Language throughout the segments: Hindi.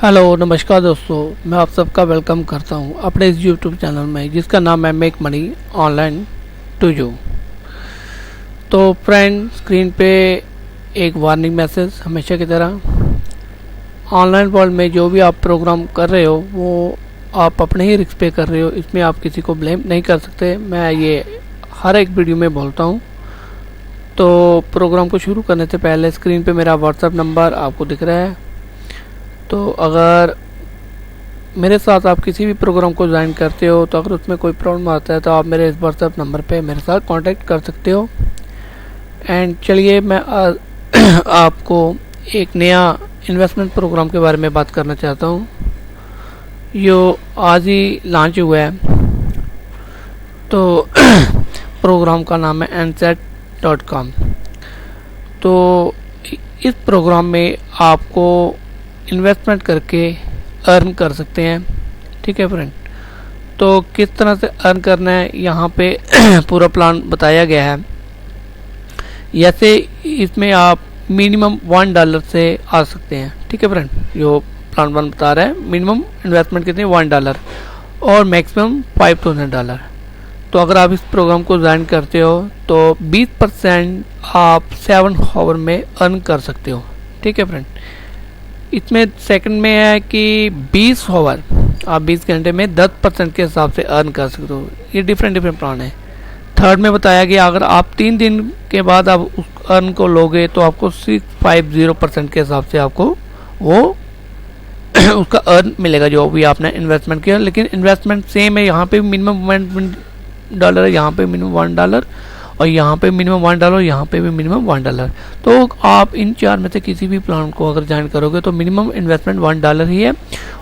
हेलो नमस्कार दोस्तों, मैं आप सबका वेलकम करता हूं अपने इस यूट्यूब चैनल में जिसका नाम है make money online to you. तो फ्रेंड, स्क्रीन पे एक वार्निंग मैसेज हमेशा की तरह, ऑनलाइन वर्ल्ड में जो भी आप प्रोग्राम कर रहे हो वो आप अपने ही रिस्क पे कर रहे हो, इसमें आप किसी को ब्लेम नहीं कर सकते। मैं ये हर एक वीडियो में बोलता हूँ। तो प्रोग्राम को शुरू करने से पहले स्क्रीन पे मेरा व्हाट्सएप नंबर आपको दिख रहा है। तो अगर मेरे साथ आप किसी भी प्रोग्राम को ज्वाइन करते हो तो अगर उसमें कोई प्रॉब्लम आता है तो आप मेरे इस व्हाट्सएप नंबर पे मेरे साथ कांटेक्ट कर सकते हो। एंड चलिए मैं आपको एक नया इन्वेस्टमेंट प्रोग्राम के बारे में बात करना चाहता हूँ। जो आज ही लॉन्च हुआ है। तो प्रोग्राम का नाम है nset.com। तो इस प्रोग्राम में आपको इन्वेस्टमेंट करके अर्न कर सकते हैं। ठीक है फ्रेंड, तो किस तरह से अर्न करना है यहाँ पे पूरा प्लान बताया गया है। जैसे इसमें आप मिनिमम $1 से आ सकते हैं। ठीक है फ्रेंड, जो प्लान बता रहा है मिनिमम इन्वेस्टमेंट कितनी $1 और मैक्सिमम $5000। तो अगर आप इस प्रोग्राम को ज्वाइन करते हो तो 20% आप 7 आवर में अर्न कर सकते हो। ठीक है फ्रेंड, इसमें सेकंड में है कि 20 आवर आप 20 घंटे में 10% के हिसाब से अर्न कर सकते हो। ये डिफरेंट प्लान है। थर्ड में बताया गया अगर आप 3 दिन के बाद आप उस अर्न को लोगे तो आपको 650% के हिसाब से आपको वो उसका अर्न मिलेगा जो भी आपने इन्वेस्टमेंट किया। लेकिन इन्वेस्टमेंट सेम है, यहाँ पे मिनिमम $1 है, यहाँ पे मिनिमम $1 और यहाँ पे मिनिमम $1, यहाँ पे भी मिनिमम $1। तो आप इन चार में से किसी भी प्लान को अगर ज्वाइन करोगे तो मिनिमम इन्वेस्टमेंट $1 ही है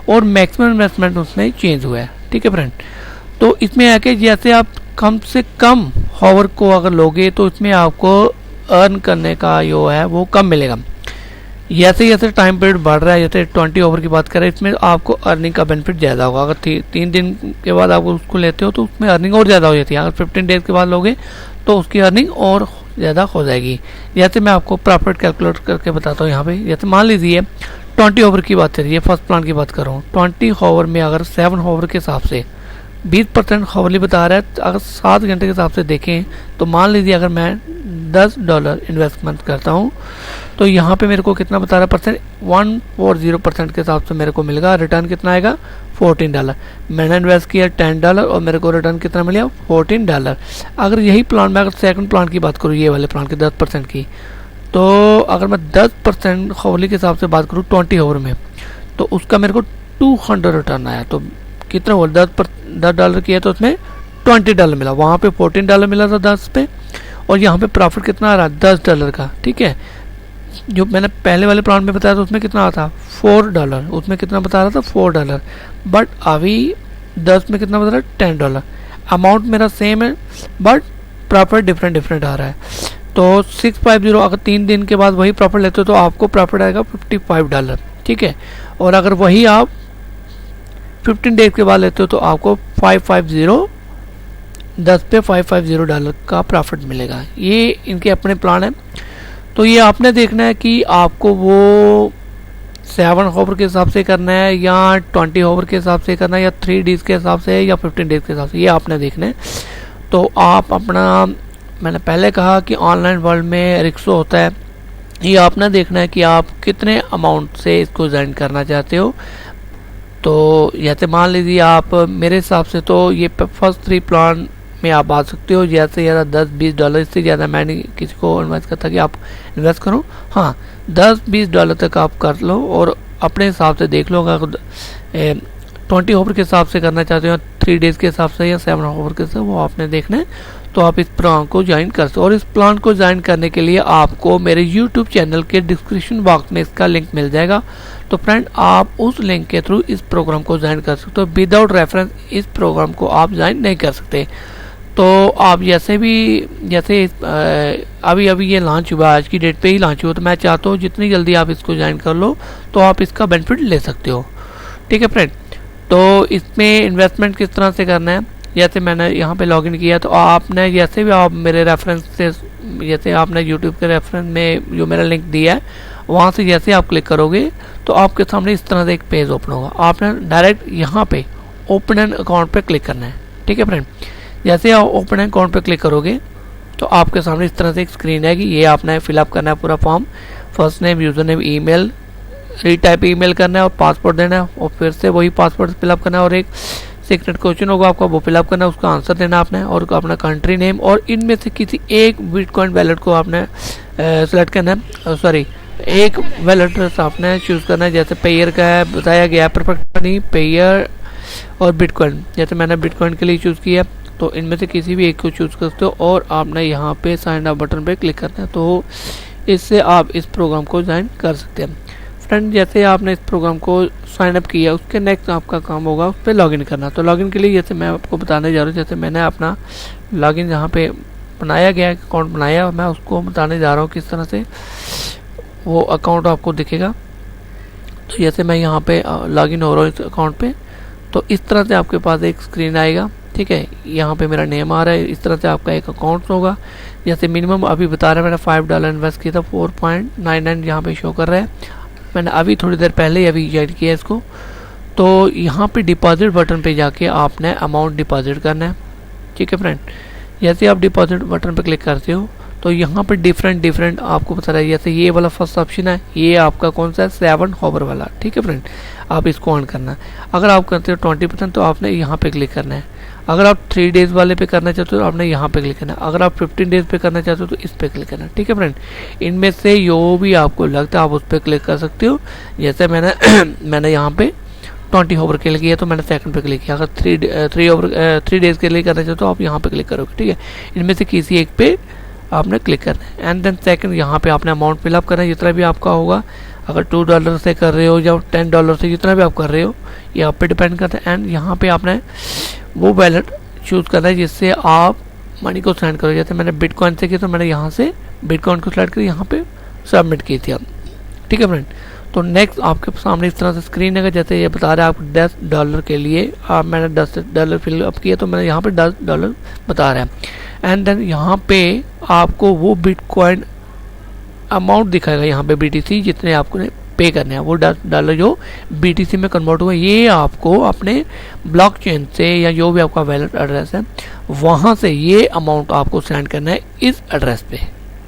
और मैक्सिमम इन्वेस्टमेंट उसमें चेंज हुआ है। ठीक है फ्रेंड, तो इसमें है कि जैसे आप कम से कम हावर को अगर लोगे तो इसमें आपको अर्न करने का जो है वो कम मिलेगा। जैसे जैसे टाइम पीरियड बढ़ रहा है, जैसे 20 ओवर की बात करें, इसमें आपको अर्निंग का बेनिफिट ज़्यादा होगा। अगर 3 दिन के बाद आप उसको लेते हो तो उसमें अर्निंग और ज़्यादा हो जाती है। अगर 15 डेज के बाद लोगे तो उसकी अर्निंग और ज़्यादा हो जाएगी। जैसे मैं आपको प्रॉफिट कैलकुलेट करके बताता हूँ यहाँ पे। जैसे मान लीजिए 20 ओवर की बात करिए, फर्स्ट प्लान की बात कर रहा हूँ। 20 ओवर में अगर 7 ओवर के हिसाब से 20% हावरली बता रहा है। अगर 7 घंटे के हिसाब से देखें तो मान लीजिए अगर मैं $10 इन्वेस्टमेंट करता हूँ तो यहाँ पे मेरे को कितना बता रहा है परसेंट, 140% के हिसाब से मेरे को मिलेगा। रिटर्न कितना आएगा, $14। मैंने इन्वेस्ट किया $10 और मेरे को रिटर्न कितना मिला, $14। अगर यही प्लान में अगर सेकंड प्लान की बात करूँ, ये वाले प्लान की 10% की, तो अगर मैं 10% हावरली के हिसाब से बात करूँ 20 ओवर में तो उसका मेरे को $200 रिटर्न आया। तो कितना हुआ, $10 किया तो उसमें $20 मिला। वहाँ पे $14 मिला था 10 पे और यहाँ पे प्रॉफिट कितना आ रहा है, $10 का। ठीक है, जो मैंने पहले वाले प्लान में बताया था उसमें कितना आता था, $4। उसमें कितना बता रहा था, $4। बट अभी 10 में कितना बता रहा है, $10। अमाउंट मेरा सेम है बट प्रॉफिट डिफरेंट आ रहा है। तो 650 अगर 3 दिन के बाद वही प्रॉफिट लेते हो तो आपको प्रॉफिट आएगा $55। ठीक है, और अगर वही आप 15 डेज के बाद लेते हो तो आपको 550 10 पे $550 का प्रॉफिट मिलेगा। ये इनके अपने प्लान है। तो ये आपने देखना है कि आपको वो 7 ओवर के हिसाब से करना है या 20 ओवर के हिसाब से करना है या 3 डेज के हिसाब से या 15 डेज के हिसाब से, ये आपने देखना है। तो आप अपना, मैंने पहले कहा कि ऑनलाइन वर्ल्ड में रिस्क होता है, ये आपने देखना है कि आप कितने अमाउंट से इसको ज्वाइन करना चाहते हो। तो जैसे मान लीजिए आप, मेरे हिसाब से तो ये फर्स्ट 3 प्लान में आप आ सकते हो। जैसे ज़्यादा $10-20, इससे ज़्यादा मैं नहीं किसी को एडवाइस करता कि आप इन्वेस्ट करो। हाँ, $10-20 तक आप कर लो और अपने हिसाब से देख लो। अगर 20 ओवर के हिसाब से करना चाहते हो, 3 डेज के हिसाब से या 7 ओवर के हिसाब से, वो आपने देखना है। तो आप इस प्लान को ज्वाइन कर सकते हो। और इस प्लान को ज्वाइन करने के लिए आपको मेरे यूट्यूब चैनल के डिस्क्रिप्शन बॉक्स में इसका लिंक मिल जाएगा। तो फ्रेंड, आप उस लिंक के थ्रू इस प्रोग्राम को ज्वाइन कर सकते हो। विदाउट रेफरेंस इस प्रोग्राम को आप ज्वाइन नहीं कर सकते। तो आप जैसे अभी ये लॉन्च हुआ, आज की डेट पे ही लॉन्च हुआ, तो मैं चाहता हूँ जितनी जल्दी आप इसको ज्वाइन कर लो तो आप इसका बेनिफिट ले सकते हो। ठीक है फ्रेंड, तो इसमें इन्वेस्टमेंट किस तरह से करना है, जैसे मैंने यहाँ पे लॉगिन किया तो आपने जैसे भी आप मेरे रेफरेंस से, जैसे आपने यूट्यूब के रेफरेंस में जो मेरा लिंक दिया है वहाँ से जैसे आप क्लिक करोगे तो आपके सामने इस तरह से एक पेज ओपन होगा। आपने डायरेक्ट यहाँ पे ओपन एन अकाउंट पे क्लिक करना है। ठीक है फ्रेंड, जैसे आप ओपन एन अकाउंट पे क्लिक करोगे तो आपके सामने इस तरह से एक स्क्रीन आएगी। ये आपने फिलअप करना है पूरा form, first name, user name, email, retype email करना है और पासवर्ड देना है, और फिर से वही पासवर्ड फिलअप करना है, और एक सीक्रेट क्वेश्चन होगा आपका, वो फिलअप करना है, उसका आंसर देना आपने, और अपना कंट्री नेम, और इनमें से किसी एक बिटकॉइन वैलेट को आपने सेलेक्ट करना है। सॉरी, एक वैलेट आपने चूज़ करना है। जैसे पेयर का है बताया गया है, परफेक्ट नहीं, पेयर और बिटकॉइन, जैसे मैंने बिटकॉइन के लिए चूज़ किया, तो इनमें से किसी भी एक को चूज़ कर सकते हो, और आपने यहाँ पे साइन अप बटन पे क्लिक करना है। तो इससे आप इस प्रोग्राम को ज्वाइन कर सकते हैं। फ्रेंड, जैसे आपने इस प्रोग्राम को साइन अप किया, उसके नेक्स्ट आपका काम होगा उस पर लॉगिन करना। तो लॉगिन के लिए जैसे मैं आपको बताने जा रहा हूँ, जैसे मैंने अपना लॉगिन जहाँ पे बनाया गया अकाउंट बनाया, मैं उसको बताने जा रहा हूँ किस तरह से वो अकाउंट आपको दिखेगा। तो जैसे मैं यहाँ पे लॉगिन हो रहा हूँ इस अकाउंट पे, तो इस तरह से आपके पास एक स्क्रीन आएगा। ठीक है, यहाँ पे मेरा नेम आ रहा है, इस तरह से आपका एक अकाउंट होगा। जैसे मिनिमम अभी बता रहा है, मैंने $5 इन्वेस्ट किया था, 4.99 यहाँ पे शो कर रहा है। मैंने अभी थोड़ी देर पहले अभी ज्वाइन किया इसको। तो यहाँ पे डिपॉजिट बटन पे जाके आपने अमाउंट डिपॉजिट करना है। ठीक है फ्रेंड, जैसे आप डिपॉजिट बटन पे क्लिक करते हो तो यहाँ पे डिफरेंट आपको बता रहा है। जैसे ये वाला फर्स्ट ऑप्शन है, ये आपका कौन सा है, 7 हॉवर वाला। ठीक है फ्रेंड, आप इसको ऑन करना है। अगर आप करते हो 20% तो आपने यहाँ पे क्लिक करना है। अगर आप 3 डेज़ वाले पे करना चाहते हो तो आपने यहाँ पे क्लिक करना है। अगर आप 15 डेज़ पे करना चाहते हो तो इस पे क्लिक करना है। ठीक है फ्रेंड, इनमें से जो भी आपको लगता है आप उस पर क्लिक कर सकते हो। जैसे मैंने यहाँ पे 20 ओवर के लिए किया तो मैंने सेकंड पे क्लिक किया। अगर 3 डेज़ के लिए करना चाहते हो तो आप यहाँ पे क्लिक करोगे। ठीक है, इनमें से किसी एक पे आपने क्लिक करना है। एंड देन सेकंड यहाँ पे आपने अमाउंट फिलअप करना है, जितना भी आपका होगा। अगर $2 से कर रहे हो या $10 से, जितना भी आप कर रहे हो, ये आप पे डिपेंड करता है। एंड यहाँ पे आपने वो वैलेट चूज़ करना है जिससे आप मनी को सेंड करो। जैसे मैंने बिटकॉइन से किया तो मैंने यहाँ से बिटकॉइन को सेलेक्ट कर यहाँ पे सबमिट की थी। ठीक है फ्रेंड, तो नेक्स्ट आपके सामने इस तरह से स्क्रीन है। जैसे ये बता रहा है आपको $10 के लिए मैंने $10 फिलअप किया तो मैंने यहाँ पे $10 बता रहा है। एंड देन यहाँ पे आपको वो बिटकॉइन अमाउंट दिखाएगा, यहाँ पे BTC जितने आपको पे करने हैं, वो $10 जो BTC में कन्वर्ट हुआ, ये आपको अपने ब्लॉकचेन से या जो भी आपका वैलेट एड्रेस है वहाँ से ये अमाउंट आपको सेंड करना है इस एड्रेस पे।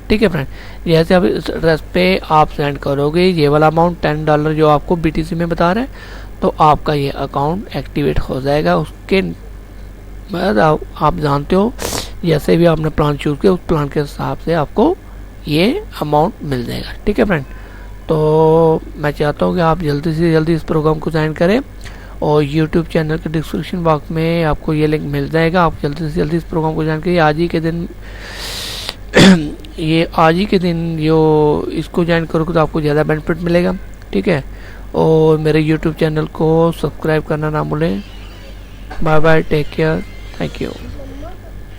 ठीक है फ्रेंड, जैसे अब इस एड्रेस पे आप सेंड करोगे ये वाला अमाउंट $10 जो आपको BTC में बता रहा है, तो आपका ये अकाउंट एक्टिवेट हो जाएगा। उसके बाद आप जानते हो जैसे भी आपने प्लान चूज़ किया उस प्लान के हिसाब से आपको ये अमाउंट मिल जाएगा। ठीक है फ्रेंड, तो मैं चाहता हूँ कि आप जल्दी से जल्दी इस प्रोग्राम को ज्वाइन करें, और YouTube चैनल के डिस्क्रिप्शन बॉक्स में आपको ये लिंक मिल जाएगा। आप जल्दी से जल्दी इस प्रोग्राम को ज्वाइन करिए। आज ही के दिन जो इसको ज्वाइन करोगे तो आपको ज़्यादा बेनिफिट मिलेगा। ठीक है, और मेरे YouTube चैनल को सब्सक्राइब करना ना भूलें। Bye bye, take care, thank you.